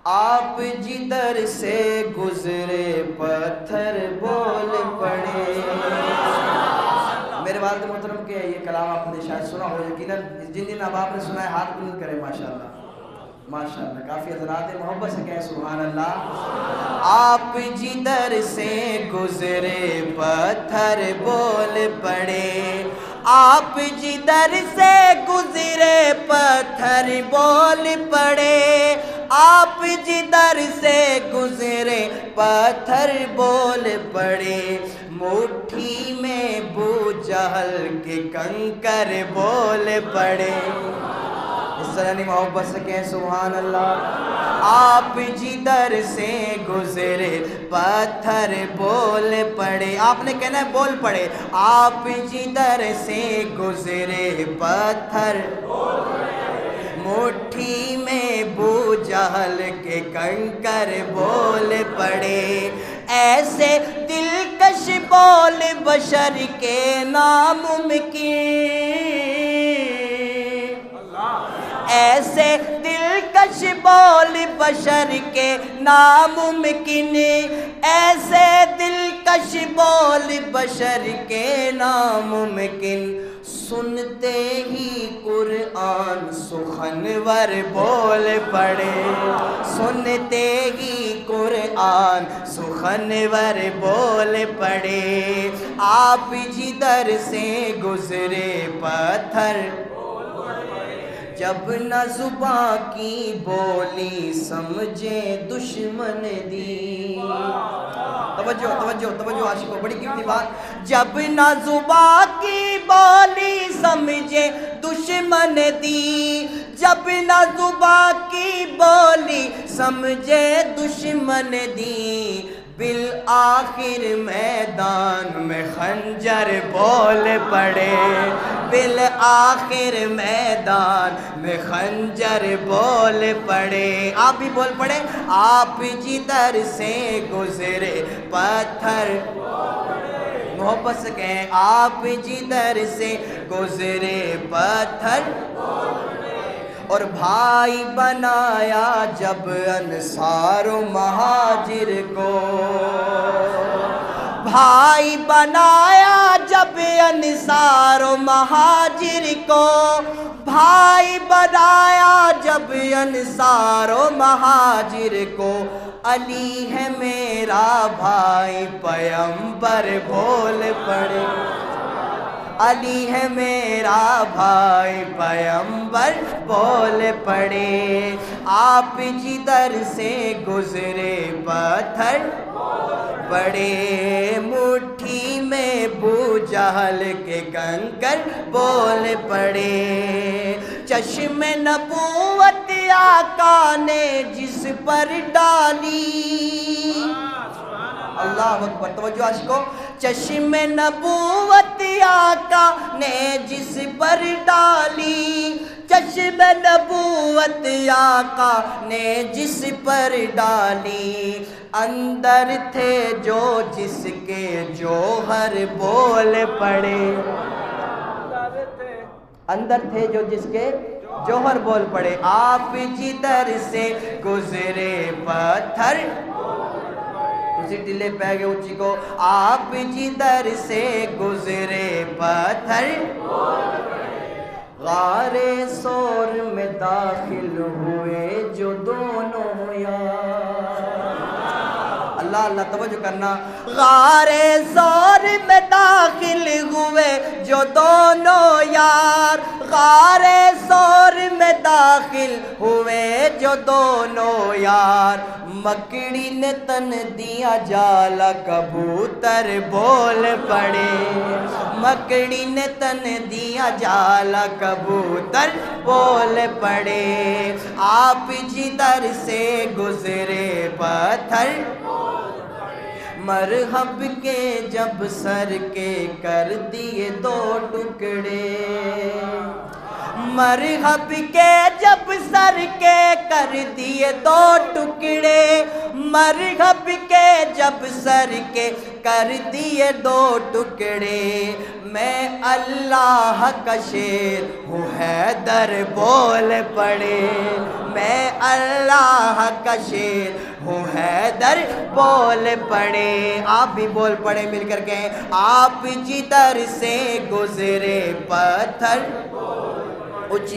آپ جدھر سے گزرے پتھر بول پڑے۔ میرے والد محترم کے یہ کلام آپ نے شاید سنا ہو، یقیناً جن دن اب آپ نے سنا ہے ہاتھ بلند کریں ماشاءاللہ ماشاءاللہ، کافی حضرات محبت سے کہیں سبحان اللہ۔ آپ جدھر سے گزرے پتھر بول پڑے، آپ جدھر سے گزرے پتھر بول پڑے، آپ جدھر سے گزرے پتھر بول پڑے، مٹھی میں ابو جہل کے کنکر بول پڑے۔ اس طرح نہیں محبت سے کہیں سبحان اللہ۔ آپ جدھر سے گزرے پتھر بول پڑے، آپ نے کہنا ہے بول پڑے، آپ جدھر سے گزرے پتھر مٹھی میں ابو جہل کے کنکر بول پڑے، ایسے دلکش بول بشر کے ناممکن، ایسے دلکش بول بشر کے ناممکن، ایسے دلکش بول بشر کے ناممکن، سنتے ہی قرآن سخنور بول پڑے، سنتے ہی قرآن سخنور بول پڑے، آپ جدھر سے گزرے پتھر، جب نہ زباں کی بولی سمجھے دشمن دی، توجہ توجہ توجہ عاشقوں، بڑی قیمتی بات، جب نہ زباں کی بولی سمجھے دشمن دی، جب نہ زباں کی بولی سمجھے دشمن دی، بالآخر میدان میں خنجر بول پڑے، بالآخر میدان میں خنجر بول پڑے، آپ بھی بول پڑے، آپ جدھر سے گزرے پتھر، محبت سے کہیں آپ جدھر سے گزرے پتھر، اور بھائی بنایا جب انصار و مہاجر کو، بھائی بنایا جب انصار و مہاجر کو، بھائی بنایا جب انصار و مہاجر کو، علی ہے میرا بھائی پیمبر بول پڑے، علی ہے میرا بھائی پیمبر بول پڑے، آپ جدھر سے گزرے پتھر بڑے، مٹھی میں ابو جہل کے کنکر بول پڑے، چشم نبوت آقا نے جس پر ڈالی، اللہ اکبر، توجہ عاشقوں، چشم نبوت آقا نے جس پر ڈالی، چشم نبوت آقا نے جس پر ڈالی، اندر تھے جو جس کے جوہر بول پڑے، اندر تھے جو جس کے جوہر بول پڑے، آپ جدھر سے گزرے پتھر، اسی ٹلے پہ گئے اونچی کو، آپ جدھر سے گزرے پتھر، غار ثور میں داخل ہوئے جو دونوں یار، اللہ اللہ توجہ کرنا، غار ثور میں داخل ہوئے جو دونوں یار، غار ثور میں داخل ہوئے جو دونوں یار، مکڑی نے تن دیا جالا کبوتر بول پڑے، مکڑی نے تن دیا جالا کبوتر بول پڑے، آپ جدھر سے گزرے پتھر، مرحب کے جب سر کے کر دیے دو ٹکڑے، مرحب کے جب سر کے کر دیے دو ٹکڑے، مرحب کے جب سر کے کر دیے دو ٹکڑے، میں اللہ کا شیر ہوں حیدر بول پڑے، میں اللہ کا شیر ہوں حیدر بول پڑے۔ آپ بھی بول پڑے مل کر کے، آپ جدھر سے گزرے پتھر اونچی